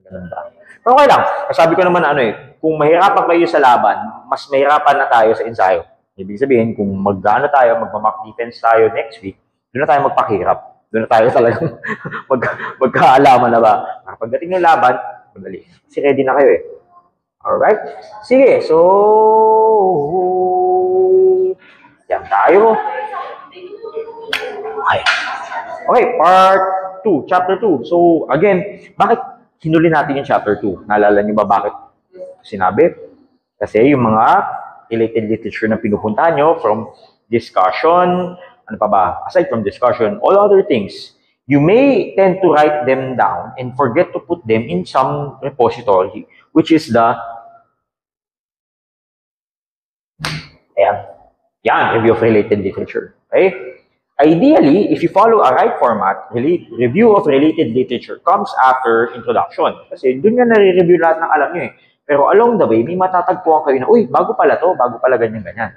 Ganun ba? Pero okay lang. Sabi ko naman kung mahirapan kayo sa laban, mas mahirapan na tayo sa ensayo. Ibig sabihin, kung magma-mock defense tayo next week, doon na tayo magpakihirap. Doon na tayo talagang magkaalaman na ba. Pagdating ng laban, madali. Kasi ready na kayo Alright? Sige, so yan tayo. Okay, part 2, chapter 2. So, again, bakit hinuli natin yung chapter 2? Naalala niyo ba bakit sinabi? Kasi yung mga related literature na pinupuntahan nyo from discussion, ano pa ba? Aside from discussion, all other things, you may tend to write them down and forget to put them in some repository, which is the review of related literature. Okay? Ideally, if you follow a right format, review of related literature comes after introduction. Kasi dun nga nare-review lahat ng alam nyo Pero along the way, may matatagpuan kayo na, uy, bago pala to, bago pala ganyan-ganyan.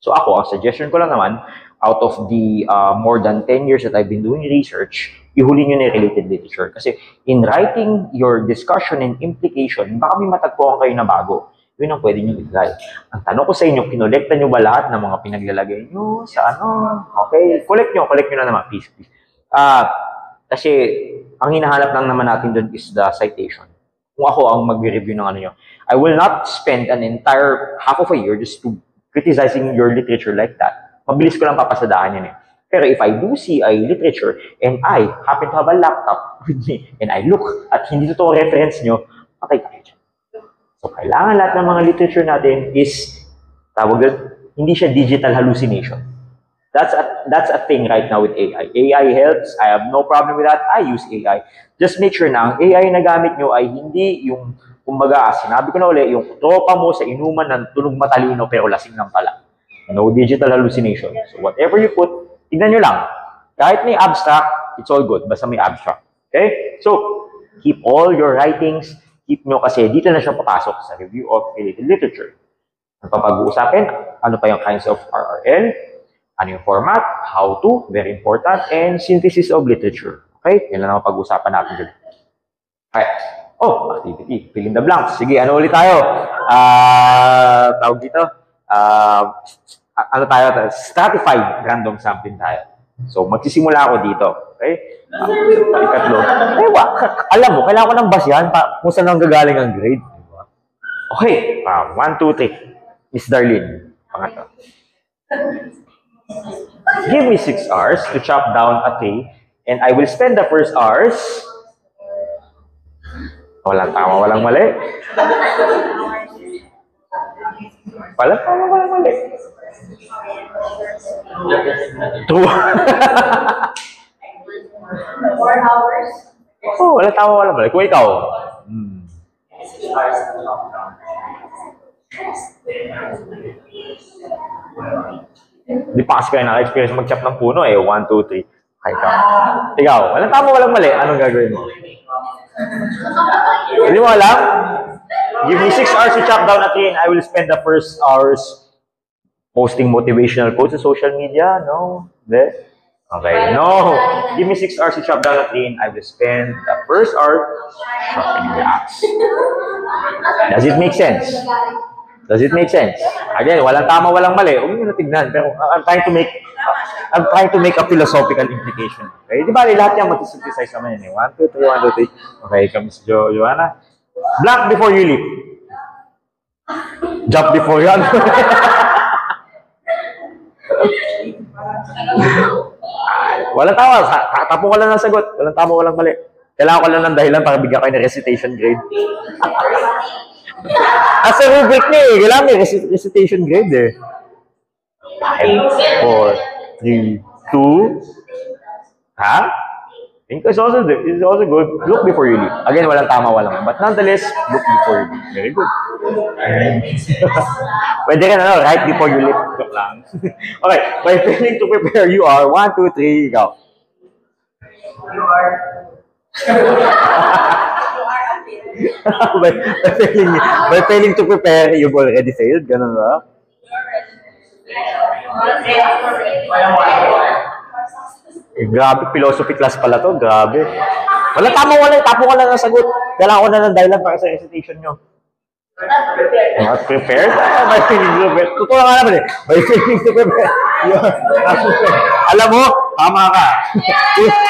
So ako, ang suggestion ko lang naman, out of the more than 10 years that I've been doing research, ihuli nyo na related literature. Kasi in writing your discussion and implication, baka may matagpuan kayo na bago. Yun ang pwede nyo ilagay. Ang tanong ko sa inyo, kinolekta nyo ba lahat ng mga pinaglalagay nyo sa Okay, collect nyo na naman, please. Kasi ang hinahanap lang naman natin doon is the citation. Kung ako ang mag-review ng nyo, I will not spend an entire half of a year just to criticizing your literature like that. Mabilis ko lang papasadahan yun Pero if I do see a literature and I happen to have a laptop with me and I look at hindi totoo reference nyo, patay tayo dyan. So, kailangan lahat ng mga literature natin is, hindi siya digital hallucination. That's a thing right now with AI. AI helps. I have no problem with that. I use AI. Just make sure na ang AI na gamit nyo ay hindi yung, kumbaga, sinabi ko na ulit, yung tropa mo sa inuman ng tunog matalino pero lasing lang pala. No digital hallucination. So, whatever you put, tignan nyo lang. Kahit may abstract, it's all good. Basta may abstract. Okay? So, keep all your writings, keep nyo kasi dito na siya papasok sa review of related literature. Ang papag-uusapin, ano pa yung kinds of RRL, ano yung format, how to, very important, and synthesis of literature. Okay? Yan lang ang pag-uusapan natin dito. Okay. Activity. Fill in the blanks. Sige, ano ulit tayo? Tawag dito? Stratified random sampling tayo. So, magsisimula ako dito. Okay? Ikatlo. Alam mo, kailangan ko ng basihan kung saan nang gagaling ang grade. Okay. 1, 2, 3. Miss Darlene. Pangatlo. Give me 6 hours to chop down a tree and I will spend the first hours. Walang tama, walang mali. Walang tama, walang mali. True. 4 hours? Walang tama, walang mali. Kung ikaw. Di pa kasi kayo naka-experience mag-chop ng puno 1, 2, 3. Ikaw. Walang tama, walang mali. Anong gagawin mo? Hindi mo alam? Give me 6 hours to chop down a tree and I will spend the first hours posting motivational quotes sa social media? No? Okay. No. Give me 6 hours to chop down a tree and I will spend the first hour chopping grass. Does it make sense? Does it make sense? Again, walang tama, walang mali. Huwag nyo natignan. Pero I'm trying to make a philosophical implication. Okay? Di ba, lahat yan mag-synthesize naman yan 1, 2, 3, 1, 2, 3. Okay, comes Joanna. Blank before you leap. Jump before you Walang tama. Tapo ko lang ng sagot. Walang tama, walang mali. Kailangan ko lang ng dahilan para bigyan kayo ng recitation grade. As a rubric niya kailangan may recitation grade 5, 4, 3, 2. Ha? It's also good. Look before you leap. Again, walang tama, walang mali. But nonetheless, look before you leap. Very good. Pwede ka na, right before you leap. Look lang. Okay. By failing to prepare, you are 1, 2, 3, go. You are by failing to prepare, you've already failed. Ganun ba? Grabe, philosophy class pala to. Grabe. Wala tama, wala. Tapo ka lang ang sagot. Kailangan ko na ng dahilan para sa recitation nyo. Not prepared? By feeling to prepare. Totoo nga naman eh. By feeling to prepare. Alam mo, tama ka.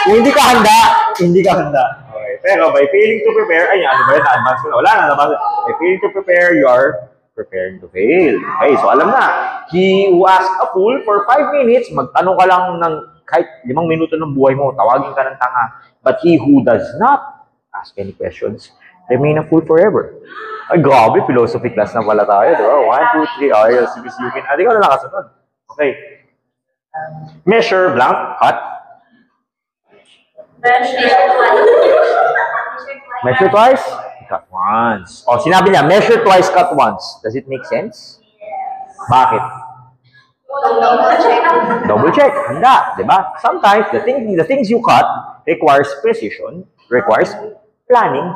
Kung hindi ka handa, hindi ka handa. Okay. Pero by failing to prepare, ay, ano ba yun? Na-advance ko na. Wala na. By failing to prepare, you are preparing to fail. Okay, so alam na. He who asks a fool for 5 minutes, magtanong ka lang ng kahit 5 minuto ng buhay mo, tawagin ka ng tanga. But he who does not ask any questions, remain a fool forever. Ay, grabe, philosophy class na pala tayo, di ba? 1, 2, 3, ay, sige. Hindi ka na nakasunod. Okay. Measure, blank, cut. Measure twice, cut once. O, sinabi niya, measure twice, cut once. Does it make sense? Bakit? Double check. Handa, di ba? Sometimes, the things you cut requires precision, requires planning,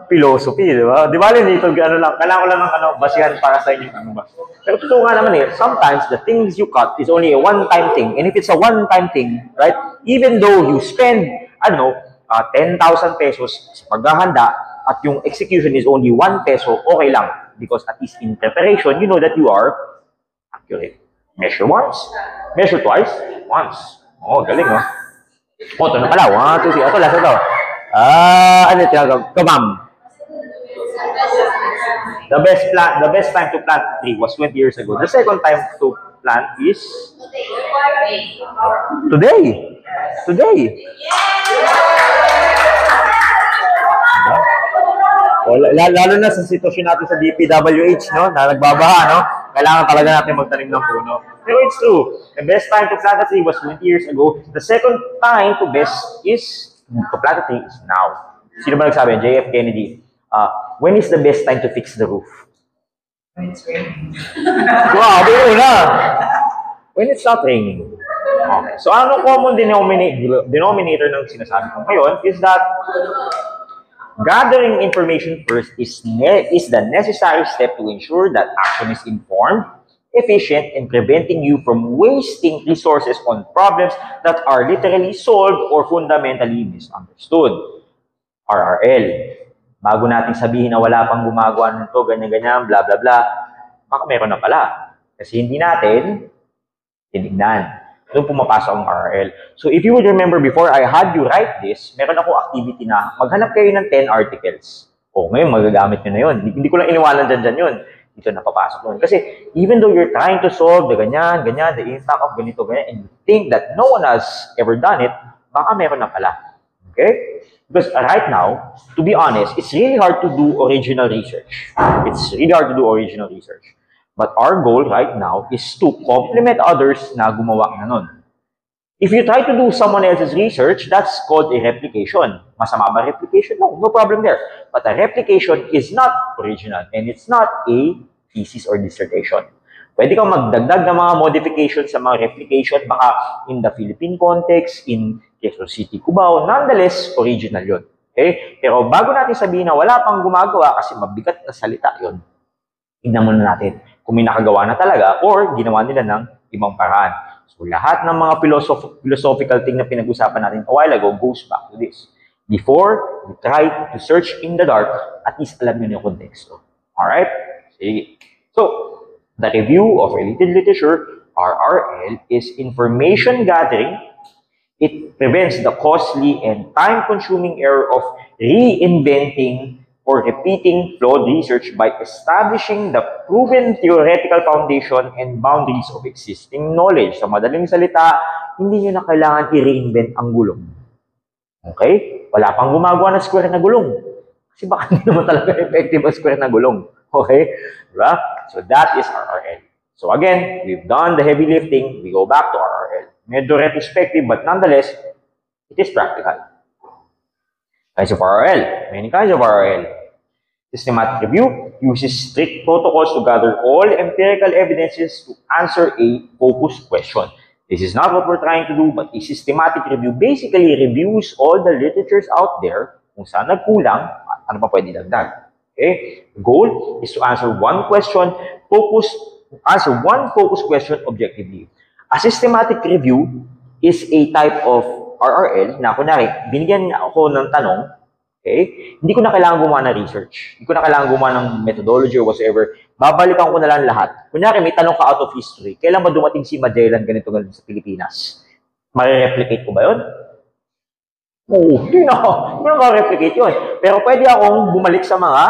philosophy, di ba? Di ba dito, ano lang, kailangan ko lang ng basihan para sa inyo. Ano ba? Pero totoo nga naman eh, sometimes the things you cut is only a one-time thing. And if it's a one-time thing, right, even though you spend, 10,000 pesos sa paghahanda at yung execution is only 1 peso, okay lang. Because at least in preparation, you know that you are accurate. Measure once, measure twice, once. Oh, galing, oh. Oh, ito na pala. 1, 2, 3. Ito, last ito. Ano yung tinagawag? Kamam. The best time to plant tree was 20 years ago. The second time to plant is today. Today. O, lalo na sa sitwasyon natin sa DPWH, no, na nagbabaha, no, kailangan talaga natin magtanim ng puno. Pero it's true. The best time to plant a tree was 20 years ago. The second time to plant a tree is now. Sino ba nagsabi? JF Kennedy. When is the best time to fix the roof? When it's raining. Wow, biro na. When it's not raining. Okay. So, ano common denominator ng sinasabi ko ngayon is that gathering information first is the necessary step to ensure that action is informed, efficient, and preventing you from wasting resources on problems that are literally solved or fundamentally misunderstood. RRL. Bago natin sabihin na wala pang gumagawa nito, ganyan-ganyan, bla bla bla, baka meron na pala. Kasi hindi natin tinignan. Doon pumapasok ang RRL. So if you would remember before I had you write this, meron ako activity na maghanap kayo ng 10 articles. O ngayon, magagamit nyo na yun. Hindi ko lang iniwanan dyan yun. Dito na papasok yun. Kasi even though you're trying to solve the ganyan, the impact of ganito, ganyan, and you think that no one has ever done it, baka meron na pala. Okay? Because right now, to be honest, it's really hard to do original research. It's really hard to do original research. But our goal right now is to complement others na gumawa na nun. If you try to do someone else's research, that's called a replication. Masama ba replication? No problem there. But a replication is not original and it's not a thesis or dissertation. Pwede kang magdagdag ng mga modifications sa mga replication, baka in the Philippine context, in Quezon City, Cubao, nonetheless, original yun. Okay? Pero bago natin sabihin na wala pang gumagawa kasi mabigat na salita yun, tignan muna natin kung may nakagawa na talaga or ginawa nila ng ibang paraan. So, lahat ng mga philosophical thing na pinag-usapan natin a while ago goes back to this. Before you try to search in the dark, at least alam nyo yung konteksto. Alright? Sige. So, the review of related literature, RRL, is information gathering. It prevents the costly and time-consuming error of reinventing or repeating flawed research by establishing the proven theoretical foundation and boundaries of existing knowledge. Sa madaling salita, hindi nyo na kailangan i-reinvent ang gulong. Okay? Wala pang gumagawa ng square na gulong. Kasi baka hindi naman talaga effective ang square na gulong. Okay? Diba? So that is RRL. So again, we've done the heavy lifting. We go back to RRL. Medyo retrospective, but nonetheless, it is practical. Kinds of RRL. Many kinds of RRL. Systematic review uses strict protocols to gather all empirical evidences to answer a focused question. This is not what we're trying to do, but a systematic review basically reviews all the literatures out there kung saan nagkulang at ano pa pwede dagdag. Okay? The goal is to answer one focused question objectively. A systematic review is a type of RRL, na kunwari, binigyan ako ng tanong, okay, hindi ko na kailangan gumawa ng research. Hindi ko na kailangan gumawa ng methodology or whatsoever. Babalikan ko na lang lahat. Kunyari, may tanong ka out of history. Kailan ba dumating si Magellan ganito sa Pilipinas? Mare-replicate ko ba yun? Oo, hindi na. Hindi na ma-replicate yun. Pero pwede akong bumalik sa mga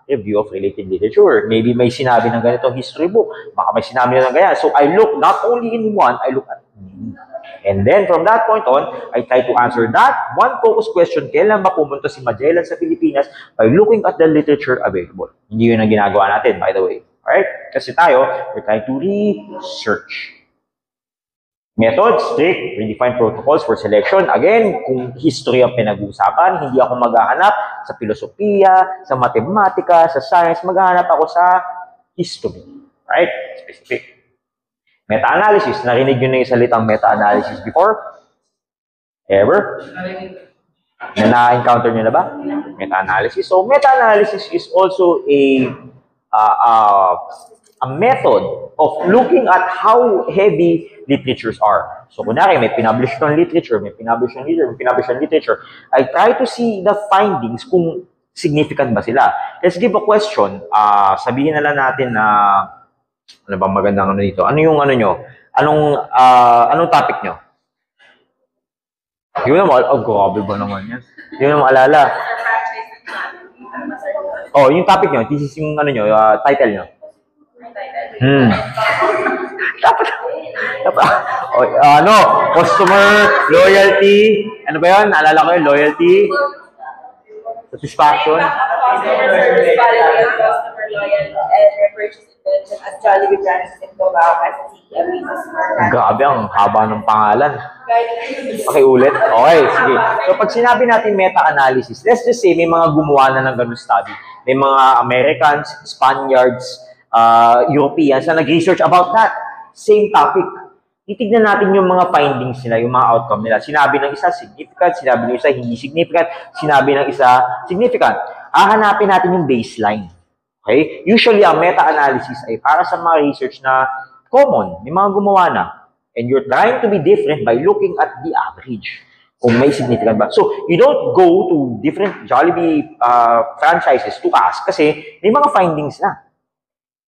review of related literature. Maybe may sinabi ng ganito history book. Baka may sinabi ng ganyan. So I look not only in one, I look at many. And then from that point on, I try to answer that one focus question, kailan ba pumunta si Magellan sa Pilipinas, by looking at the literature available. Hindi yun ang ginagawa natin, by the way. Alright? Kasi tayo, we're trying to research. Method, strict, predefined protocols for selection. Again, kung history ang pinag-uusapan, hindi ako maghahanap sa filosofiya, sa matematika, sa science, maghahanap ako sa history. Right? Specific. Meta-analysis. Narinig nyo na yung salitang meta-analysis before? Ever? Na-encounter nyo na ba? Meta-analysis. So, meta-analysis is also a method of looking at how heavy literatures are. So, kunwari, may pinablish kang literature, may pinablish ng literature, I try to see the findings kung significant ba sila. Let's give a question. Sabihin na lang natin na, ano ba magandang ano dito? Ano yung ano nyo? Anong topic nyo? Yun naman, grabe ba naman yan? Yun naman alala. Oh, yung topic nyo, this is yung ano nyo, title nyo. Dapat, customer, loyalty, ano ba yun? Naalala ko yun, loyalty, satisfaction. Customer service, quality of customer loyalty, and repurchase intention as Jollibee branches in Cubao as the Grabe, ang haba ng pangalan. Okay, ulit? Okay, sige. So, pag sinabi natin meta-analysis, let's just say may mga gumawa na ng ganun study. May mga Americans, Spaniards, Europeans na nag-research about that. Same topic. Titignan natin yung mga findings nila, yung mga outcome nila. Sinabi ng isa significant, sinabi ng isa hindi significant, sinabi ng isa significant. Hahanapin natin yung baseline. Okay? Usually, ang meta-analysis ay para sa mga research na common, may mga gumawa na. And you're trying to be different by looking at the average. Kung may significant ba. So, you don't go to different Jollibee franchises to ask kasi may mga findings na.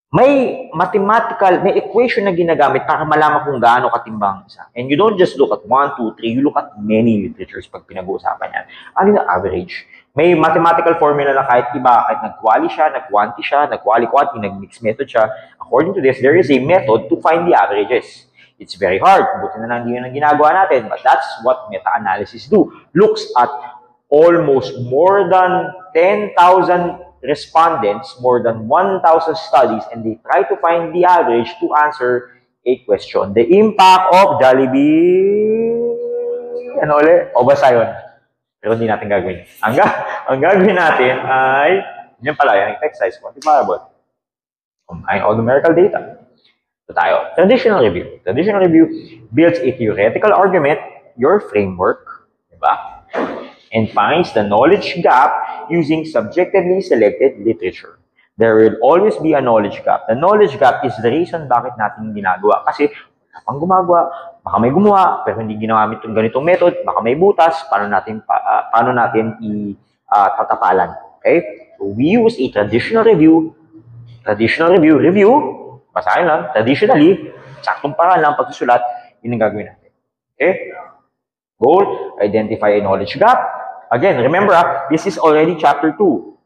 May mathematical, may equation na ginagamit para malaman kung gaano katimbang isa. And you don't just look at 1, 2, 3, you look at many literatures pag pinag-uusapan yan. Ano yung average? May mathematical formula na kahit iba, kahit nag-quali siya, nag-quanti siya, nag-quali-quanti, nag-mix method siya. According to this, there is a method to find the averages. It's very hard. Buti na lang hindi yun ang ginagawa natin. But that's what meta-analysis do. Looks at almost more than 10,000 respondents, more than 1,000 studies, and they try to find the average to answer a question. The impact of Jollibee, ano ulit? O basta yun? Pero hindi natin gagawin. Ang gagawin natin ay, yan pala, yung exercise quantifiable. Combine all numerical data. So tayo, traditional review. Traditional review builds a theoretical argument, your framework, diba? And finds the knowledge gap using subjectively selected literature. There will always be a knowledge gap. The knowledge gap is the reason bakit natin ginagawa. Kasi wala pang gumagawa, baka may gumawa, pero hindi ginamit yung ganitong method, baka may butas, paano natin tatapalan. Okay? So we use a traditional review, basahin lang, traditionally, saktong paraan lang pagsusulat, yun ang gagawin natin. Okay? Goal, identify a knowledge gap. Again, remember, this is already chapter 2.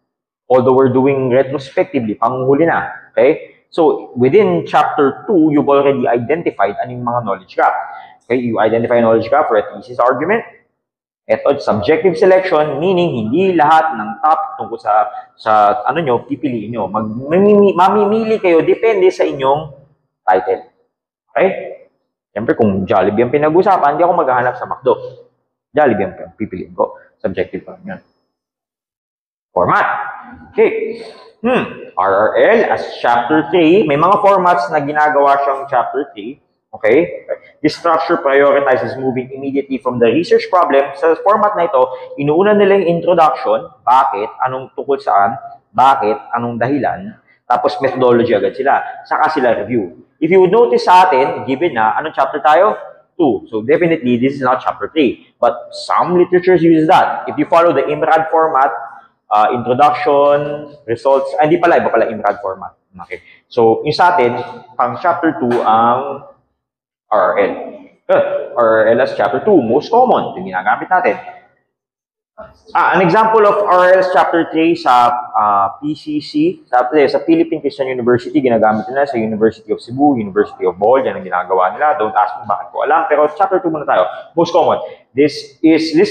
Although we're doing retrospectively, panghuli na. Okay? So, within chapter 2, you've already identified anong mga knowledge gap. Okay? You identify a knowledge gap for a thesis argument. Ito, subjective selection, meaning hindi lahat ng top tungkol sa ano nyo, pipiliin nyo. Mamimili kayo, depende sa inyong title. Okay? Siyempre, kung Jollibee ang pinag-usapan, hindi ako maghahanap sa McDo. Jollibee ang pipiliin ko. Subjective pa yun. Format. Okay. RRL as chapter 3. May mga formats na ginagawa siyang chapter 3. Okay? This structure prioritizes moving immediately from the research problem. Sa format na ito, inuuna nila yung introduction. Bakit? Anong tungkol saan? Bakit? Anong dahilan? Tapos methodology agad sila. Saka sila review. If you would notice sa atin, given na, anong chapter tayo? 2. 2. So definitely, this is not chapter 3. But some literatures use that. If you follow the IMRAD format, introduction, results, hindi pala, iba pala IMRAD format. Okay. So, yung sa atin, pang chapter 2 ang RRL. RRL as chapter 2, most common. Yung ginagamit natin. An example of RL's chapter 3 sa PCC, sa Philippine Christian University, ginagamit nila sa University of Cebu, University of Bohol, yan ang ginagawa nila. Don't ask me bakit ko alam, pero chapter 2 muna tayo. Most common. This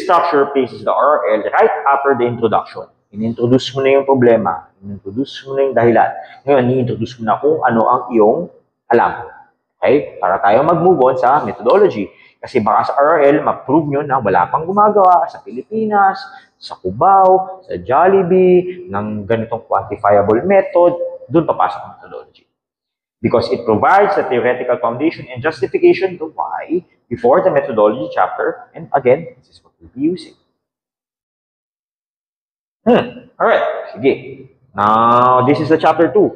structure places the RL right after the introduction. In-introduce mo na yung problema, in-introduce mo na yung dahilan. Ngayon, i-introduce mo na kung ano ang iyong alam. Okay? Para tayo mag-move on sa methodology. Kasi baka sa RRL, ma-prove nyo na wala pang gumagawa sa Pilipinas, sa Cubao, sa Jollibee, ng ganitong quantifiable method, doon papasok ang methodology. Because it provides a theoretical foundation and justification to why before the methodology chapter, and again, this is what we'll be using. Alright, sige. Now, this is the chapter 2.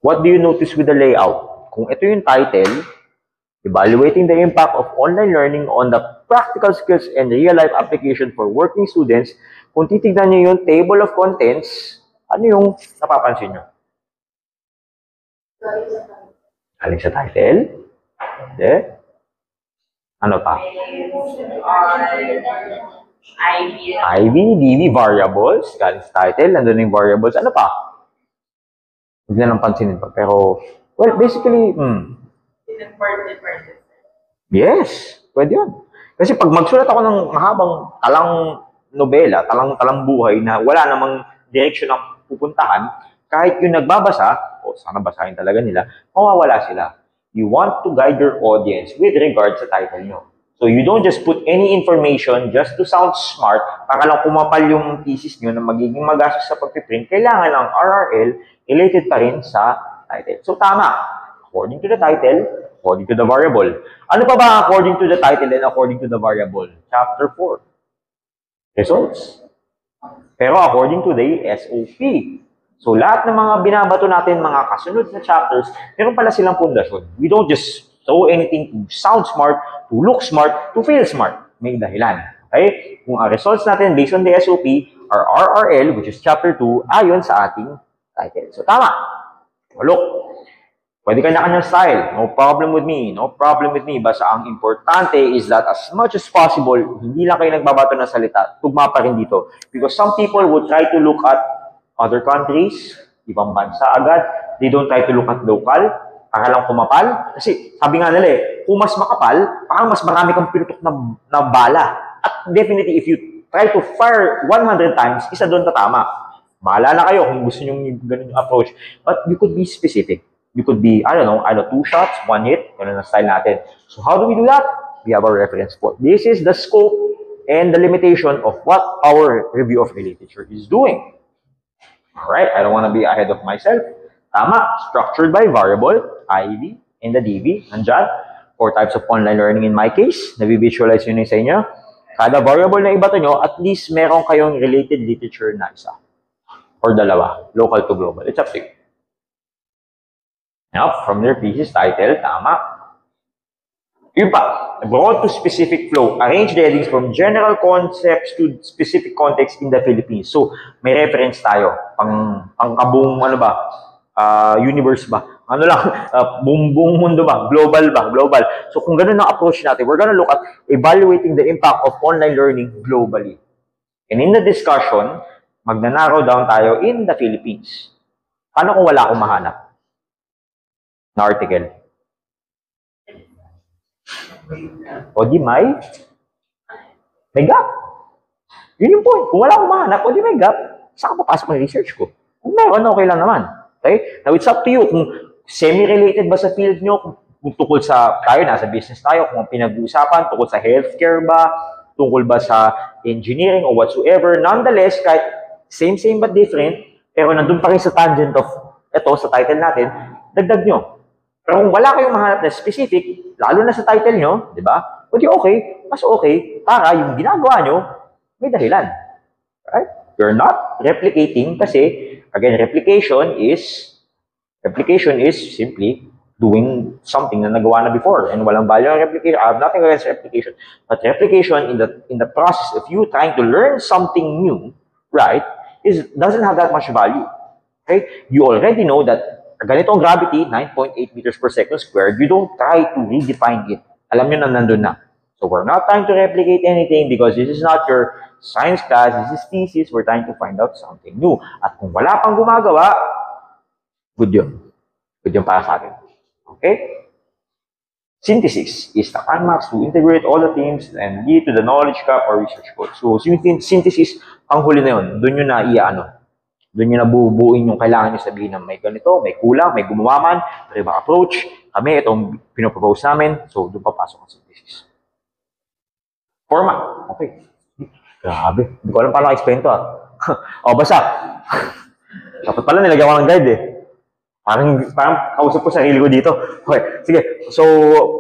What do you notice with the layout? Kung ito yung title, Evaluating the Impact of Online Learning on the Practical Skills and Real-Life Application for Working Students, kung titignan nyo yung table of contents, ano yung napapansin nyo? Galing sa title? Hindi. Ano pa? IV, DV, variables. Galing sa title, nandun yung variables. Ano pa? Huwag na lang pansinin pa. Pero, well, basically, yes, pwede yun. Kasi pag magsulat ako ng mahabang talang nobela, talang buhay na wala namang direksyon ng pupuntahan, kahit yung nagbabasa, sana basahin talaga nila, mawawala sila. You want to guide your audience with regard sa title nyo. So you don't just put any information just to sound smart, para lang kumapal yung thesis nyo na magiging magastos sa pagpiprint. Kailangan ng RRL related pa rin sa title. So tama, according to the title, according to the variable. Ano pa ba according to the title and according to the variable? Chapter 4. Results. Pero according to the SOP. So lahat ng mga binabato natin, mga kasunod na chapters, meron pala silang pundasyon. We don't just throw anything to sound smart, to look smart, to feel smart. May dahilan. Okay? Kung ang results natin based on the SOP are RRL, which is chapter 2, ayon sa ating title. So tama. Look. Pwede kanya-kanyang style. No problem with me. No problem with me. Basta ang importante is that as much as possible, hindi lang kayo nagbabato ng salita, tugma pa rin dito. Because some people would try to look at other countries, ibang bansa agad. They don't try to look at local, para lang kumapal. Kasi sabi nga nila kung mas makapal, parang mas marami kang pinutok na bala. At definitely, if you try to fire 100 times, isa doon tatama. Bahala na kayo kung gusto nyo ganun yung approach. But you could be specific. You could be, I don't know, 2 shots, 1 hit. Ganun ang style natin. So how do we do that? We have a reference point. This is the scope and the limitation of what our review of literature is doing. Alright, I don't want to be ahead of myself. Tama, structured by variable, IV, and the DV. Nandyan. 4 types of online learning in my case. Nabi-visualize yun sa inyo. Kada variable na ibato nyo, at least meron kayong related literature na isa. Or dalawa, local to global. It's up to you. Now, from their thesis title, tama. Yun pa, broad to specific flow. Arrange the headings from general concepts to specific context in the Philippines. So, may reference tayo. Pangkabong, universe ba? Ano lang, buong mundo ba? Global ba? Global. So, kung ganun ang approach natin, we're gonna look at evaluating the impact of online learning globally. And in the discussion, magnanarrow down tayo in the Philippines. Paano kung wala akong mahanap na article? O di may gap. Yun yung point. Kung wala akong mahanap, o di may gap, saan ka papasok ng research ko? Kung meron, okay lang naman. Okay? Now, it's up to you. Kung semi-related ba sa field nyo, kung tungkol sa, tayo, nasa business tayo, kung pinag-uusapan, tungkol sa healthcare ba, tungkol ba sa engineering or whatsoever. Nonetheless, kahit same but different, pero nandun pa rin sa tangent of ito, sa title natin, dagdag nyo. Pero kung wala kayong mahanap na specific, lalo na sa title nyo, di ba? O di okay, mas okay, para yung ginagawa nyo, may dahilan. Right? You're not replicating kasi, again, replication is simply doing something na nagawa na before and walang value ng replication. I have nothing against replication. But replication in the process of you trying to learn something new, right, doesn't have that much value. Okay? You already know that ganito ang gravity, 9.8 meters per second squared. You don't try to redefine it. Alam nyo na nandun na. So we're not trying to replicate anything because this is not your science class, this is thesis. We're trying to find out something new. At kung wala pang gumagawa, good yun. Good yun para sa atin. Okay? Synthesis is the climax to integrate all the themes and lead to the knowledge gap or research goal. So synthesis, ang huli na yun. Doon yun na doon nyo nabubuin yung kailangan nyo sabihin na may ganito, may kulang, may gumawa man, may ibang approach. Kami, itong pinopropose namin. So, doon papasok ang synthesis. Format. Okay. Grabe. Hindi ko alam paano explain to O, basta. Dapat pala nilagyan ko ng guide Parang kausap ko sarili ko dito. Okay. Sige. So,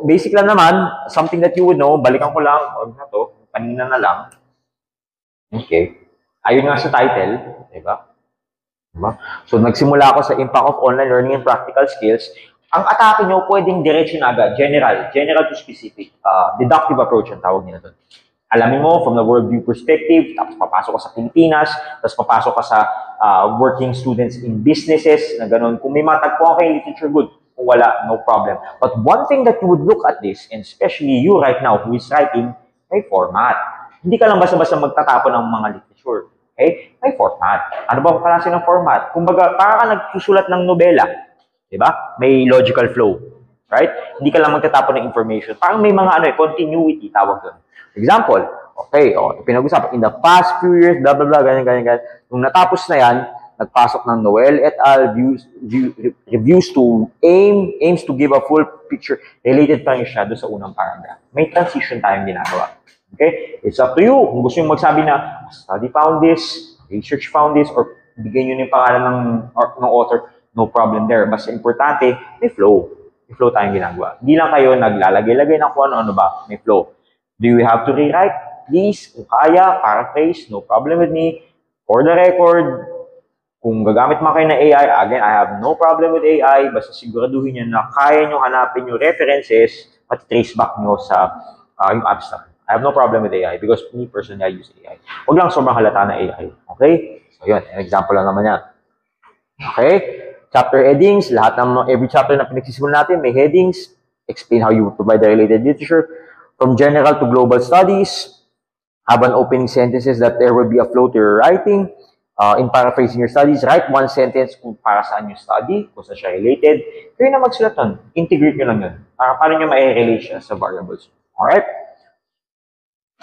basic lang naman, something that you would know, balikan ko lang, huwag na to, kanina na lang. Okay. Ayun nga sa title. Diba? So, nagsimula ako sa impact of online learning and practical skills. Ang atake nyo, pwedeng diretso na agad. General to specific. Deductive approach ang tawag nila doon. Alamin mo from the worldview perspective, tapos papasok ka sa Pilipinas, tapos papasok ka sa working students in businesses, na ganun. Kung may matagpuan kayo literature, good. Kung wala, no problem. But one thing that you would look at this, and especially you right now who is writing, may format. Hindi ka lang basta-basta magtatapon ng mga literature. Okay? May format. Ano ba ang klase ng format? Kumbaga, para ka nagsusulat ng nobela. Diba? May logical flow. Right? Hindi ka lang magtatapon ng information. Parang may mga continuity, tawag doon. Example, okay, pinag-usapan, in the past few years, blah, blah, blah, ganyan. Nung natapos na yan, nagpasok ng Noel et al. Reviews to aims to give a full picture. Related pa rin siya doon sa unang paragraph. May transition tayong ginagawa. Okay? It's up to you. Kung gusto nyo magsabi na, study found this, research found this, or bigyan nyo yung pangalan ng author, no problem there. Basta importante, may flow. May flow tayong ginagawa. Hindi lang kayo naglalagay-lagay ng kung ano ba. May flow. Do you have to rewrite? Please, kung kaya, paraphrase, no problem with me. For the record, kung gagamit man kayo ng AI, again, I have no problem with AI. Basta siguraduhin nyo na kaya nyo hanapin yung references at trace back nyo sa yung abstract. I have no problem with AI because me personally, I use AI. Huwag lang sobrang halata na AI. Okay? So, yun. An example lang naman yan. Okay? Chapter headings. Every chapter na pinagsisimulan natin, may headings. Explain how you provide the related literature. From general to global studies. Have an opening sentences that there will be a flow to your writing. In paraphrasing your studies, write one sentence kung para saan yung study, kung saan siya related. Kayo na magsulat nun. Integrate nyo lang yun. Para paano nyo ma-relate siya sa variables. Alright?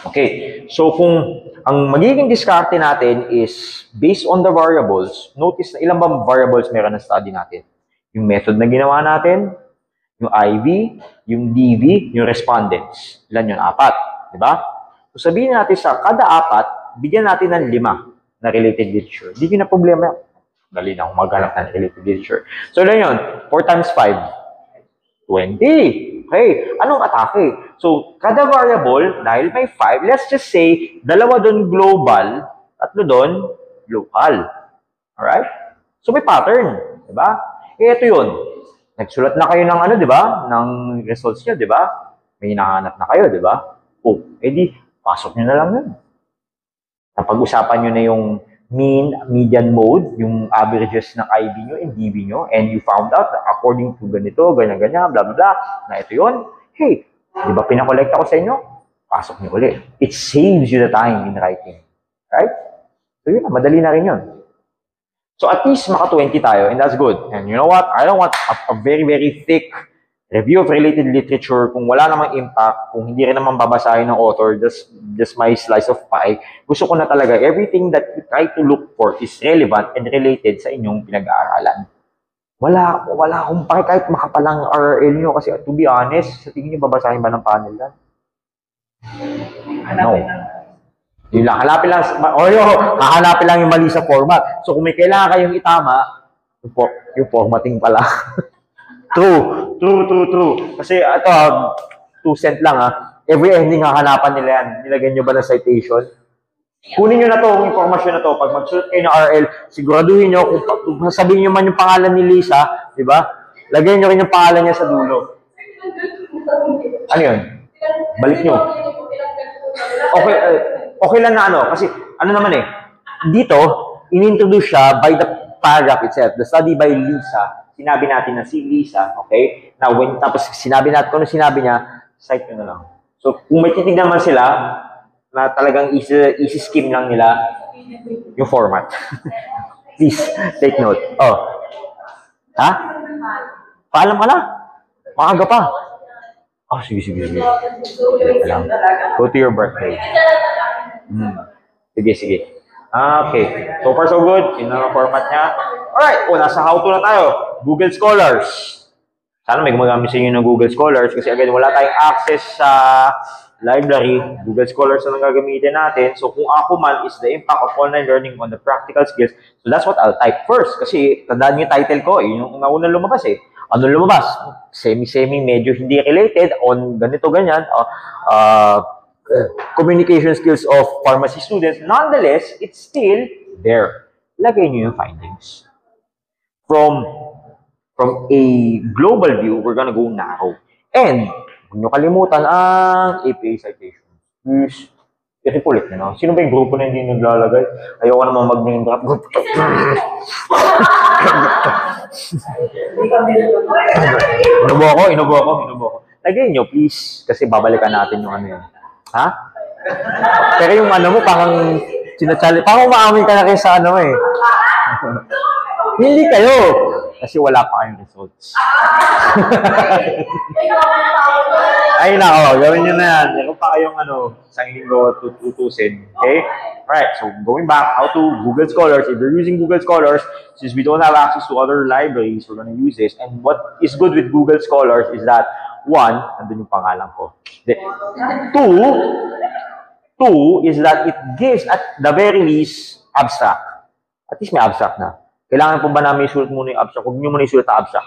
Okay. So, kung ang magiging diskarte natin is based on the variables, notice na ilang ba variables meron na study natin? Yung method na ginawa natin, yung IV, yung DV, yung respondents. Ilan yun? 4. Diba? So, sabihin natin sa kada 4, bigyan natin ng 5 na related literature. Hindi yun na problema. Dali na kung maghanap na related literature. So, ilan yun? 4 times 5. 20. Okay. Anong atake? So, kada variable, dahil may 5, let's just say, 2 doon global, 3 doon local. Alright? So, may pattern. Diba? Ito yun. Nagsulat na kayo ng di ba? Ng results niyo, di ba? May hinahanap na kayo, di ba? Oh, edi, pasok niyo na lang yun. Napag-usapan niyo na yung mean, median mode, yung averages ng IB niyo and DB niyo, and you found out that according to ganito, ganyan-ganyan, blah, blah, blah, na ito yun. Hey, di ba pinakolekta ko sa inyo? Pasok niyo ulit. It saves you the time in writing. Right? So yun, madali na rin yun. So at least maka-20 tayo, and that's good. And you know what? I don't want a very, very thick review of related literature kung wala namang impact, kung hindi rin naman babasahin ng author, just my slice of pie. Gusto ko na talaga, everything that you try to look for is relevant and related sa inyong pinag-aaralan. Wala akong pake kahit makapalang RL nyo kasi to be honest, sa tingin nyo babasahin ba ng panel yan? No. Yun lang, hanapin lang, hahanapin lang yung mali sa format. So, kung may kailangan kayong itama, yung formatting pala. True. Kasi, ito, 2 cent lang, Every ending, hahanapan nila yan. Nilagyan nyo ba ng citation? Kunin nyo na to, yung informasyon na to. Pag magsulat kayo ng RL, siguraduhin nyo, kung sabihin nyo man yung pangalan ni Lisa, di ba? Lagyan nyo rin yung pangalan niya sa dulo. Ano yun? Balik nyo. Okay, okay lang na ano, kasi ano naman eh, dito, in-introduce siya by the paragraph itself. The study by Lisa. Sinabi natin na si Lisa, okay? Now, tapos sinabi natin, kung ano sinabi niya, cite nyo na lang. So, kung may titignan naman sila, na talagang easy skim lang nila yung format. Please, take note. Oh. Ha? Paalam ka na. Maaga pa. Oh, sige. Go to your birthday. Sige. Okay. So far, so good. Yun ang format niya. Alright. Nasa how-to na tayo. Google Scholars. Sana may gumagamit sa inyo ng Google Scholars kasi again, wala tayong access sa library. Google Scholars na gagamitin natin. So kung ako man is the impact of online learning on the practical skills, so that's what I'll type first. Kasi tandaan yung title ko, yung naunang lumabas eh. Ano lumabas? Semi-semi, medyo hindi related on ganito, ganyan. Communication skills of pharmacy students. Nonetheless, it's still there. Lagay nyo yung findings. From a global view, we're gonna go narrow. And, huwag nyo kalimutan ang APA citation. Please, i-pulit nyo, no? Sino ba yung grupo na hindi naglalagay? Ayoko naman mag-name drop. Inubo ako. Lagay nyo, please. Kasi babalikan natin yung ano yun. Ha? Pero yung ano mo, parang sinachali. Parang umaamin ka na kayo sa ano eh. Hindi kayo. Kasi wala pa kayong results. Ay nako, gawin nyo na yan. Meron pa kayong isang linggo tutusin. Okay? Alright, so going back, how to Google Scholars. If you're using Google Scholars, since we don't have access to other libraries, we're going to use this. And what is good with Google Scholars is that, one, nandun yung pangalan ko. Two is that it gives at the very least abstract. At least may abstract na. Kailangan po ba namin isulat muna yung abstract? Huwag nyo muna isulat ang abstract.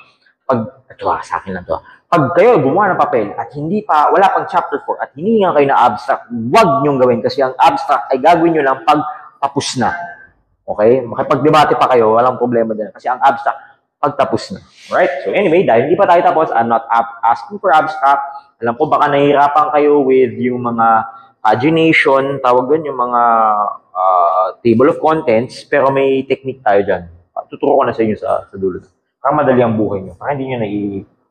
Sa akin lang to. Pag kayo gumawa ng papel at wala pang chapter 4 at hiningan kayo na abstract, huwag nyong gawin kasi ang abstract ay gagawin nyo lang pag tapos na. Okay? Makipag-debate pa kayo, walang problema din. Kasi ang abstract, pag tapos na. Alright? So anyway, dahil hindi pa tayo tapos, I'm not asking for abstract. Alam ko baka nahihirapan kayo with yung mga pagination, tawag doon yung mga table of contents, pero may technique tayo dyan. Tuturo ko na sa inyo sa dulo. Para madali ang buhay nyo. Para hindi nyo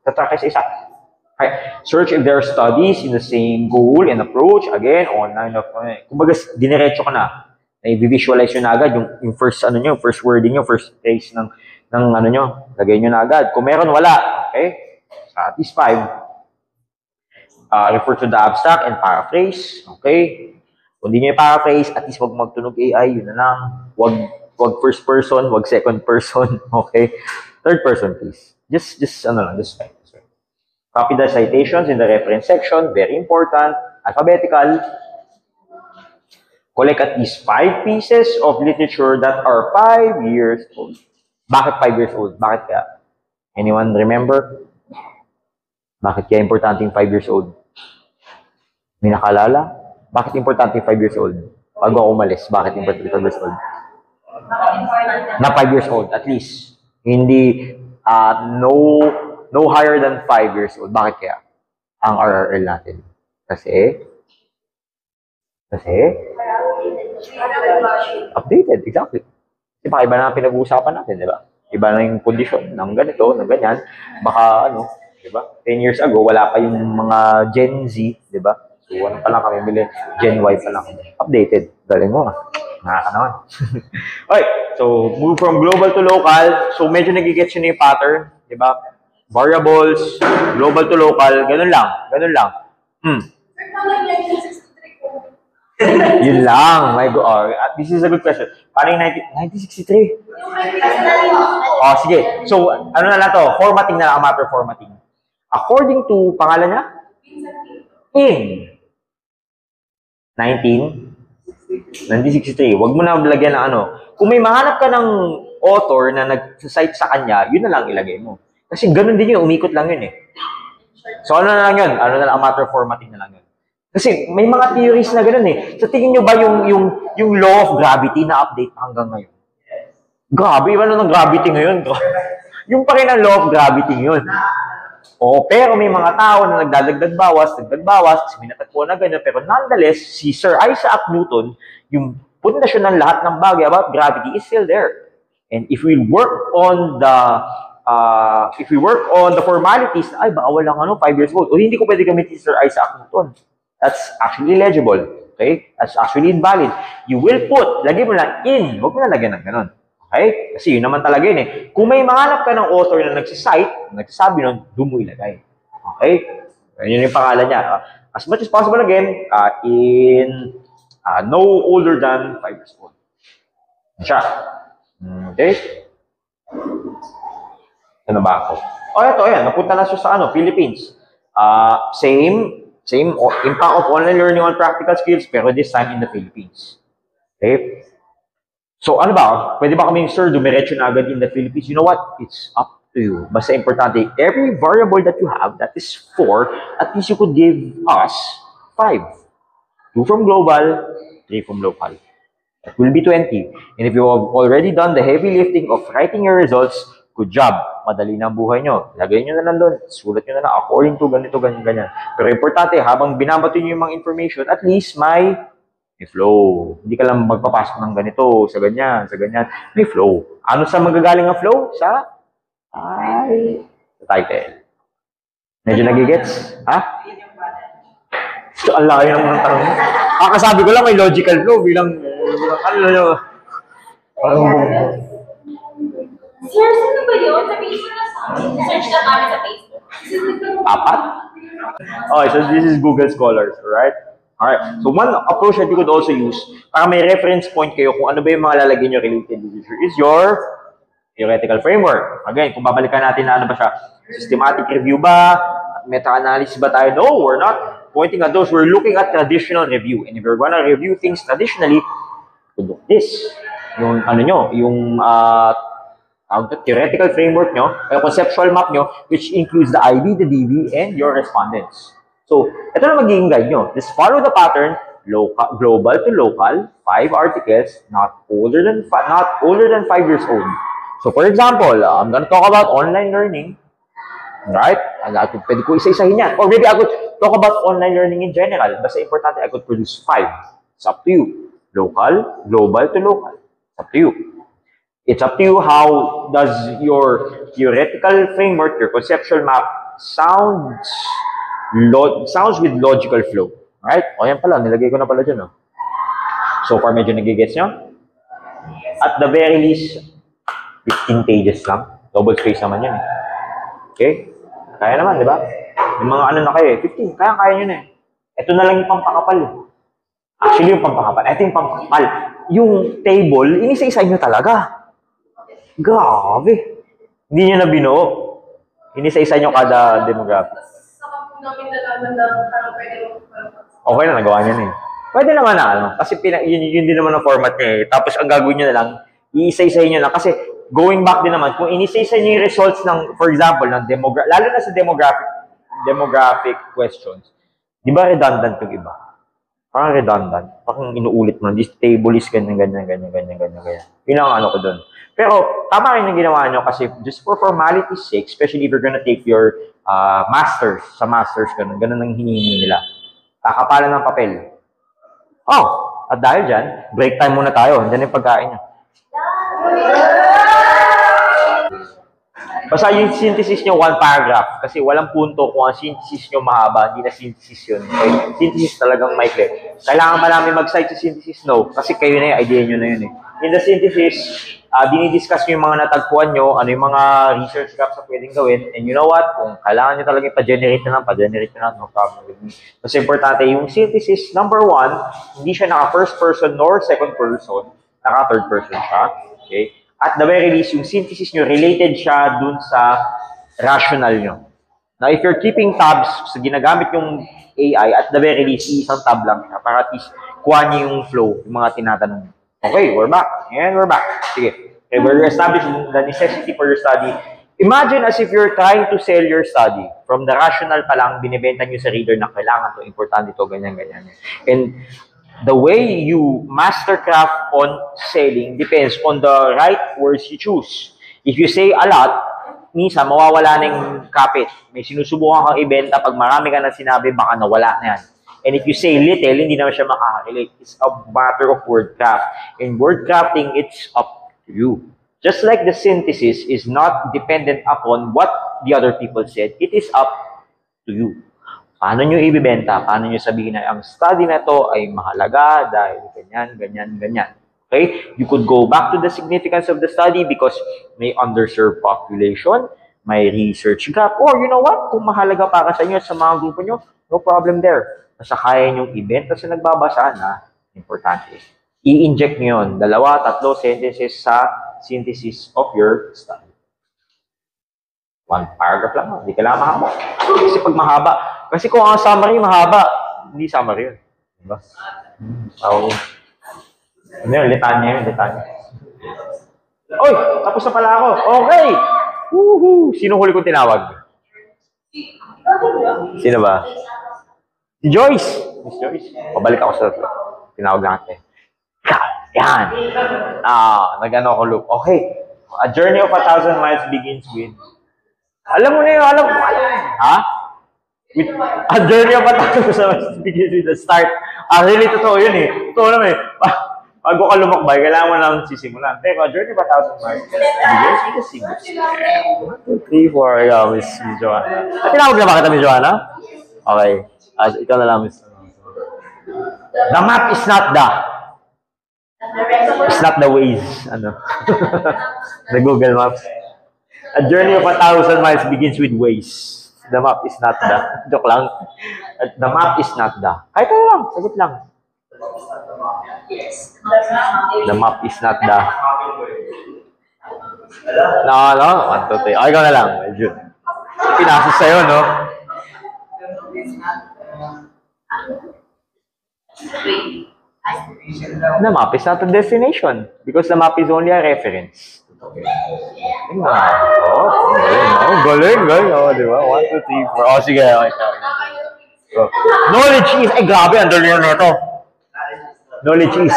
na-track sa isa. Okay. Search if there are studies in the same goal and approach. Again, online. Kumbaga, diniretso ka na. I-visualize nyo na agad yung first, first wording nyo, first phrase ng nyo. Lagay nyo na agad. Kung meron, wala. Okay? So, at least 5. Refer to the abstract and paraphrase. Okay? Kung hindi nyo paraphrase, at least wag magtunog AI. Yun na lang. Wag first person, wag second person, okay? Third person, please. Just fine. Copy the citations in the reference section, very important. Alphabetical. Collect at least 5 pieces of literature that are 5 years old. Bakit 5 years old? Bakit kaya? Anyone remember? Bakit kaya importante yung 5 years old? May nakalala? Bakit importante yung 5 years old? Bago ako umalis, bakit importante yung 5 years old? Na 5 years old, at least. Hindi, no higher than 5 years old. Bakit kaya? Ang RRL natin. Kasi updated, exactly. Kasi baka iba na ang pinag-uusapan natin, di ba? Iba na yung condition ng ganito, ng ganyan. Baka, di ba? 10 years ago, wala pa yung mga Gen Z, di ba? So, pa lang kami, Gen Y pa lang. Updated. Galing mo, nakakanawan. Okay, so move from global to local. So medyo nagigets yun yung pattern, di ba? Variables, global to local, ganun lang. Yun lang. My God. This is a good question. Paano yung 1963? Sige. So, ano na lang to? Formatting na lang, matter formatting. According to, pangalan niya? In 1963. Huwag mo na lagyan ng Kung may mahanap ka ng author na nag-cite sa kanya, yun na lang ilagay mo. Kasi ganun din yun, umikot lang yun eh. So ano na lang yun? Ano na lang, matter formatting na lang yun. Kasi may mga theories na ganun eh. So tingin nyo ba yung law of gravity na update hanggang ngayon? Grabe, iba na ng gravity ngayon. Yung pa rin ang law of gravity yun. O, pero may mga tao na nagdadagdag bawas, kasi minatagpo na ganyan. Pero nonetheless, si Sir Isaac Newton, yung pundasyon ng lahat ng bagay about gravity is still there. And if we work on the formalities, ay, bawal lang 5 years old. O hindi ko pwede gamitin si Sir Isaac Newton. That's actually illegible. Okay? That's actually invalid. You will put, lagay mo lang in, huwag mo na lagyan ng ganun. Okay? Kasi yun naman talaga yun eh. Kung may mahanap ka ng author na nagsasabi nun, doon mo ilagay. Okay? Yun yung pangalan niya. As much as possible again, no older than 5 years old. Yan siya. Okay? Ano ba ako? Ito, ayan. Napunta na siya sa Philippines. Same impact of online learning on practical skills, pero this time in the Philippines. Okay? So, ano ba? Pwede ba kaming, sir, dumiretso na agad in the Philippines? You know what? It's up to you. Basta importante, every variable that you have, that is 4, at least you could give us 5. 2 from global, 3 from local. That will be 20. And if you have already done the heavy lifting of writing your results, good job. Madali na ang buhay nyo. Lagay nyo na lang doon. Sulat nyo na lang according to ganito, ganyan. Pero importante, habang binabato nyo yung mga information, at least may flow. Hindi ka lang magpapasok ng ganito, sa ganyan. May flow. Ano sa magagaling ang flow? Sa title. Medyo nagigets? Ha? So, ang layo naman ng tanong. Kakasabi ko lang may logical flow bilang Sir, sino ba yun? Sabihin mo na sa akin. Search na kami sa Facebook. 4? Okay, so this is Google Scholars, alright? Alright, so one approach that you could also use, para may reference point kayo kung ano ba yung mga lalagyan nyo related literature is your theoretical framework. Again, kung babalikan natin na ano ba siya, systematic review ba, meta-analysis ba tayo? No, we're not pointing at those. We're looking at traditional review. And if you're gonna review things traditionally, look this. Yung theoretical framework nyo, conceptual map nyo, which includes the IB, the DB, and your respondents. So, ito na magiging guide nyo. Just follow the pattern, global to local, 5 articles, not older than 5 years old. So, for example, I'm gonna talk about online learning. Right? Pwede ko isa-isahin yan. Or maybe I could talk about online learning in general. Basta importante, I could produce 5. It's up to you. Local, global to local. It's up to you. It's up to you how does your theoretical framework, your conceptual map, sounds with logical flow. Right? O yan pala, nilagay ko na pala dyan. So far, medyo nagigets nyo? At the very least, 15 pages lang. Double space naman yan. Okay? Kaya naman, di ba? Yung mga na kayo 15, kaya nyo na Ito na lang yung pampakapal. Actually, yung pampakapal. Ito yung pampakapal. Yung table, inisa-isa nyo talaga. Grabe. Hindi nyo na binuo. Inisa-isa nyo kada demographic. Okay na, nagawa nyo na Pwede naman na, kasi yun din naman ang format niya Tapos, ang gagawin nyo na lang, iisa-isa nyo lang. Kasi, going back din naman, kung inisa-isa nyo yung results ng, for example, ng lalo na sa demographic questions, di ba redundant yung iba? Parang redundant. Parang inuulit mo. This table is ganyan. Yun ang ko dun. Pero, tama rin yung ginawa nyo kasi just for formality's sake, especially if you're gonna take your masters, sa masters, ganun ang hinihingi nila. Kakapalan ng papel. At dahil dyan, break time muna tayo. Diyan yung pagkain nyo. Basta yung synthesis nyo, 1 paragraph. Kasi walang punto kung ang synthesis nyo mahaba, hindi na synthesis yun. Okay? Synthesis talagang maikli. Kailangan marami mag-cite sa synthesis? No. Kasi kayo na idea nyo na yun In the synthesis, dinidiscuss nyo yung mga natagpuan nyo, ano yung mga research gaps na pwedeng gawin, and you know what? Kung kailangan nyo talaga pa-generate na lang, no problem with me. Kasi importante, yung synthesis, number 1, hindi siya naka-first person nor second person, naka-third person siya. Okay? At the very least, yung synthesis nyo, related siya dun sa rational nyo. Now, if you're keeping tabs, sa ginagamit yung AI, at the very least, isang tab lang siya, para at least kuha niyo yung flow, yung mga tinatanong. Okay, we're back. And we're back. Sige. Okay, we're establishing the necessity for your study. Imagine as if you're trying to sell your study. From the rational pa lang, binibenta nyo sa reader na kailangan to, importante to, ganyan. And the way you mastercraft on selling depends on the right words you choose. If you say a lot, minsan mawawala na yung kapit. May sinusubukan kang ibenta, pag marami ka na sinabi, baka nawala na yan. And if you say little, hindi naman siya makaka-relate. It's a matter of word craft. In word crafting, it's up to you. Just like the synthesis is not dependent upon what the other people said, it is up to you. Paano nyo ibibenta? Paano nyo sabihin na ang study na to ay mahalaga dahil ganyan, ganyan, ganyan. Okay? You could go back to the significance of the study because may underserved population, may research gap, or you know what? Kung mahalaga para sa inyo at sa mga grupo nyo, no problem there. Basta kaya nyong ibenta sa nagbabasa na importante. I-inject nyo yun, 2, 3 sentences sa synthesis of your study. 1 paragraph lang, hindi kailangan mahaba. Kasi pag mahaba, kasi kung ang summary mahaba, hindi summary yun. Diba? So, ano yun, litanya yun, litanya. Oy, tapos na pala ako. Okay! Woohoo! Sino huli kong tinawag? Sino ba? Si Joyce. Miss Joyce. Pabalik ako sa tatlo. Tinawag natin. Yan. Nag-ano ako loop. Okay. A journey of 1,000 miles begins with... Alam mo na yun, alam mo. Ha? With a journey of 1,000 miles begins with the start. Really, totoo yun eh. Totoo naman eh. Bago ka lumakbay, kailangan mo lang sisimulan. Pero a journey of 1,000 miles begins with a single step. 1, 2, 3, 4. Ikaw, Miss Joanna. Tinawag na ba kita, Miss Joanna? Okay. Ikaw na lang, Miss. The map is not the. It's not the Waze. Ano? The Google Maps. A journey of 1,000 miles begins with Waze. The map is not the. Joke lang. The map is not the. Kahit ano lang. Sagot lang. The map is not the. No. 1, 2, 3. Okay, ikaw na lang. Medyo. Pinasas sa'yo, no? The map is not a destination because the map is only a reference. Galing. Di ba? 1, 2, 3, 4. Sige. Knowledge is, grabe, andun yun na ito. Knowledge is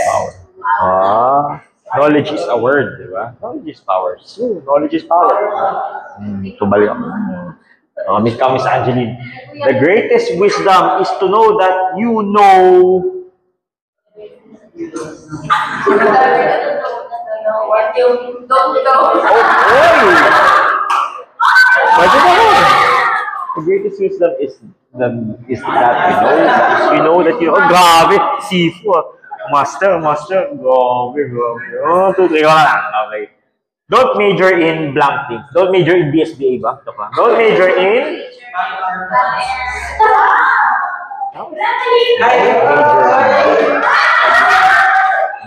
power. Knowledge is a word, di ba? Knowledge is power. So, knowledge is power. Tubali ako. Miss Angeline. The greatest wisdom is to know that you know. What you don't know. The greatest wisdom is that you know that you know. Oh, grabe. Sifu. Master. Grabe. 1, 2, 3. Okay. Don't major in blank things. Don't major in BSBA ba? Don't major in...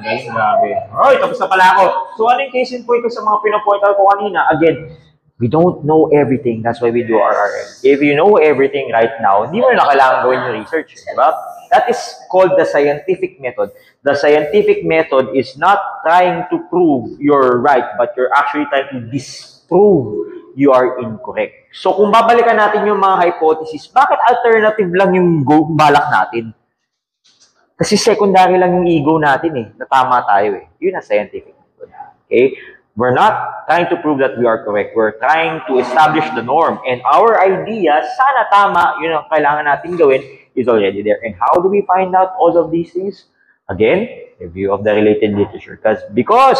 Grabe. Alright, tapos na pala ako. So, ano yung case in point ko sa mga pinapointal ko kanina? Again, we don't know everything. That's why we do RRM. If you know everything right now, hindi mo na kailangan gawin yung research. Diba? That is called the scientific method. The scientific method is not trying to prove you're right, but you're actually trying to disprove you are incorrect. So, kung babalikan natin yung mga hypothesis, bakit alternative lang yung balak natin? Kasi secondary lang yung ego natin eh. Natama tayo eh. Yun ang scientific method. Okay? We're not trying to prove that we are correct. We're trying to establish the norm. And our idea, sana tama, yun ang kailangan natin gawin, is already there. And how do we find out all of these things? Again, review of the related literature. Because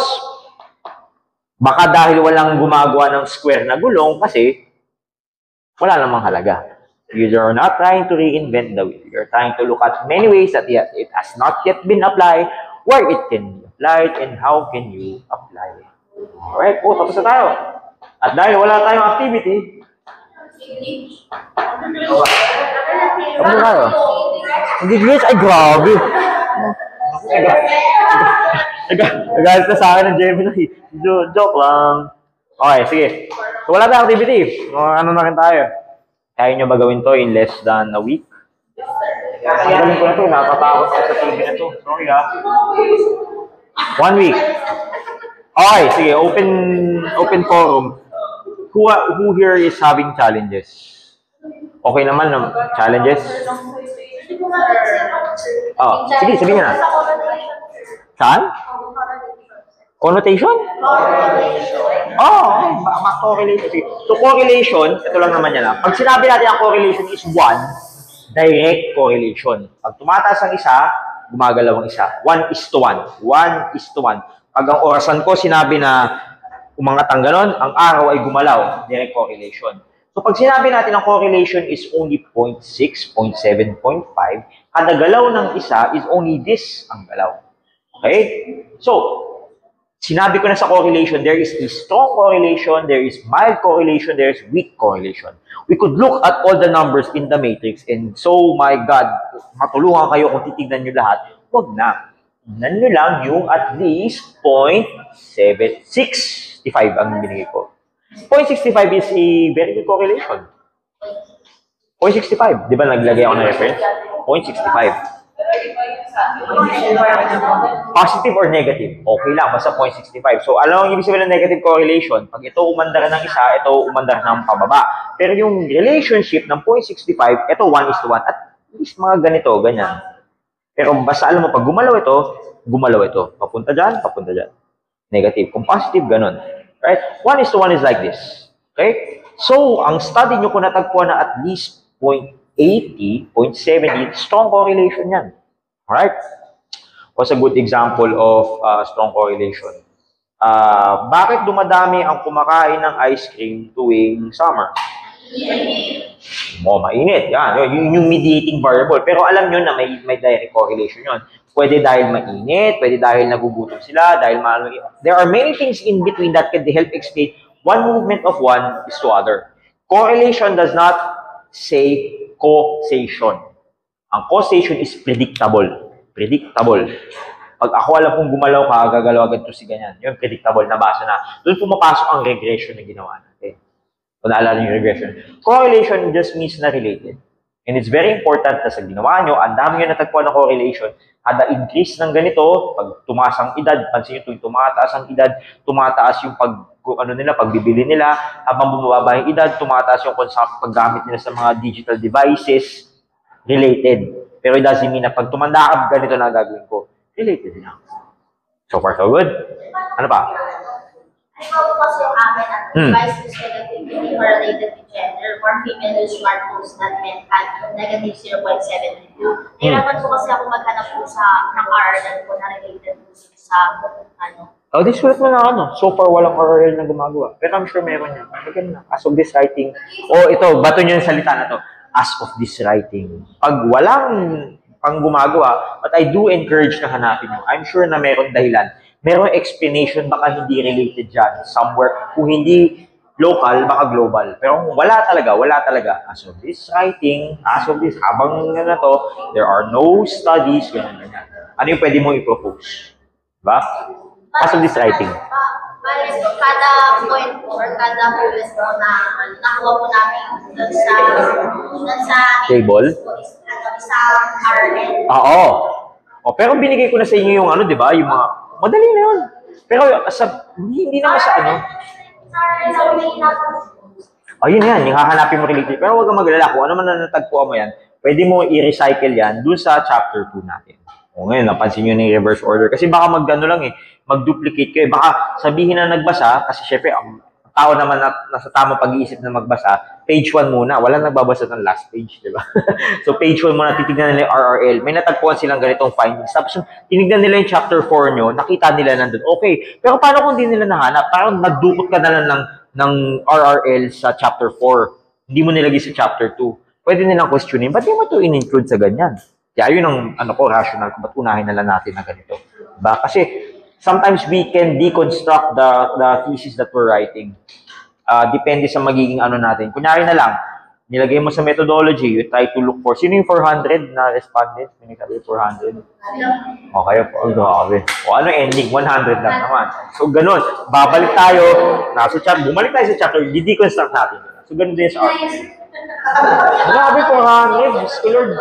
baka dahil walang gumagawa ng square na gulong kasi wala namang halaga. You're not trying to reinvent the wheel. You're trying to look at many ways that it has not yet been applied, where it can be applied, and how can you apply it. Alright, tapos na tayo. At dahil wala tayong activity, tapos na tayo. Hindi glitch, ay grabe. Nagalit na sa akin ng Gemini. Joke lang. Okay, sige. So, wala tayong activity. Ano na rin tayo? Kaya nyo ba gawin to in less than a week? Ang galing ko na to. Natatakot ako sa TV na to. Sorry ha. 1 week. Okay, sige. Open forum. Who here is having challenges? Okay naman ng challenges? Sige, sabihin nyo na. Saan? Connotation? Correlation. So, correlation, ito lang naman yan. Pag sinabi natin ang correlation is 1, direct correlation. Pag tumataas ang isa, gumagalaw ang isa. 1:1. 1:1. Pag ang orasan ko, sinabi na umangat ang ganon, ang araw ay gumalaw. Direct correlation. So, pag sinabi natin ang correlation is only 0.6, 0.7, 0.5, kada galaw ng isa is only this ang galaw. Okay? So, sinabi ko na sa correlation, there is a strong correlation, there is mild correlation, there is weak correlation. We could look at all the numbers in the matrix and so, my God, matulungan kayo kung titignan nyo lahat. Huwag na. Tignan nyo lang yung at least 0.765 ang binigay ko. 0.65 is a very good correlation. 0.65. Di ba naglagay ako ng reference? 0.65. Positive or negative? Okay lang, basta 0.65. So, alam mo yung ibig sabihin ng negative correlation? Pag ito umandar ng isa, ito umandar ng pababa. Pero yung relationship ng 0.65, ito 1:1. At least mga ganito, ganyan. Pero basta alam mo, pag gumalaw ito. Papunta dyan, papunta dyan. Negative. Kung positive, ganun. Right? 1:1 is like this. Okay? So, ang study nyo kung natagpuan na at least 0.80, 0.70, strong correlation yan. Alright? What's a good example of strong correlation? Bakit dumadami ang kumakain ng ice cream tuwing summer? Mainit. Yan. Yung mediating variable. Pero alam nyo na may direct correlation yun. Pwede dahil mainit, pwede dahil nagugutom sila, dahil there are many things in between that can help explain one movement of one is to other. Correlation does not say causation. Ang causation is predictable. Predictable. Pag ako alam kung gumalaw ka, gagalaw agad to si ganyan. Yung predictable na basa na. Doon pumapasok ang regression na ginawa natin. Kung naalala yung regression. Correlation just means na related. And it's very important na sa ginawa nyo, ang dami nyo natagpuan ng correlation. Kada increase ng ganito, pag tumaas ang edad, pansin nyo tuwing tumataas ang edad, tumataas yung pagbibili nila, habang bumababa yung edad, tumataas yung paggamit nila sa mga digital devices, related. Pero it doesn't mean na pag tumanda ka, ganito na gagawin ko. Related lang. So far, so good? Ano pa? Ikaw kasi yung amin at devices negatively correlated to gender or female use smartphones that meant at negative 0.72. Nahirapan ko kasi ako maghanap po ng RRL ko na related po sa Oh, this sulat mo na So far, walang RRL na gumagawa. Pero I'm sure meron yan. Again na, as of this writing. Ito, bato nyo yung salita na to. As of this writing. Pag walang pang gumagawa, but I do encourage na hanapin nyo. I'm sure na meron dahilan. Merong explanation, baka hindi related dyan. Somewhere, kung hindi local, baka global. Pero wala talaga. As of this writing, as of this, habang na to, there are no studies, ganyan. Ano yung pwede mo i-propose? Diba? As of this writing. Kada point or kada movement mo na nakuha mo namin dun sa Table? Isang RN. Pero binigay ko na sa inyo yung di ba? Yung mga, madali na yun. Pero hindi naman sa Ayun yan, yung hahanapin mo related. Pero huwag kang magalala. Kung ano man na natagpuan mo yan, pwede mo i-recycle yan dun sa chapter 2 natin. Ngayon, napansin nyo na yung reverse order. Kasi baka mag-duplicate kayo. Baka sabihin na nagbasa, kasi syempre, ang tao naman nasa tamang pag-iisip na magbasa, page 1 muna. Walang nagbabasa ng last page, di ba? So, page 1 muna, titignan nila yung RRL. May natagpuan silang ganitong findings. Tapos, tinignan nila yung chapter 4 nyo, nakita nila nandun. Okay, pero paano kung di nila nahanap? Parang nagdukot ka na lang ng RRL sa chapter 4. Hindi mo nilagay sa chapter 2. Pwede nilang questionin, ba't di mo ito in-include sa ganyan? Kaya yun ang rational ko, ba't unahin na lang natin na ganito? Diba? Kasi sometimes we can deconstruct the thesis that we're writing. Depende sa magiging natin. Kunyari na lang, nilagay mo sa methodology, you try to look for, sino yung 400 na respondents? May nagsabi 400? Okay po, grabe. Ano ending? 100 lang naman. So ganun, babalik tayo, bumalik tayo sa chapter, deconstruct natin. So ganun din sa art. Grabe, 400. Diyos ko Lord.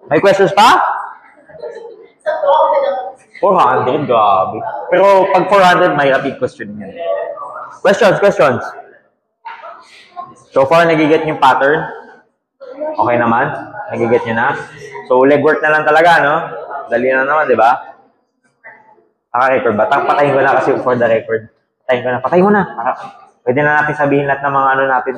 May questions pa? 400, grabe. Pero pag 400, may rapid question yan. Questions. So far, nagiget yung pattern? Okay naman? Nagiget nyo na? So, legwork na lang talaga, no? Dali na naman, di ba? Naka-record ba? Patayin ko na kasi for the record. Patayin ko na. Patayin mo na. Pwede na natin sabihin lahat ng mga ano natin.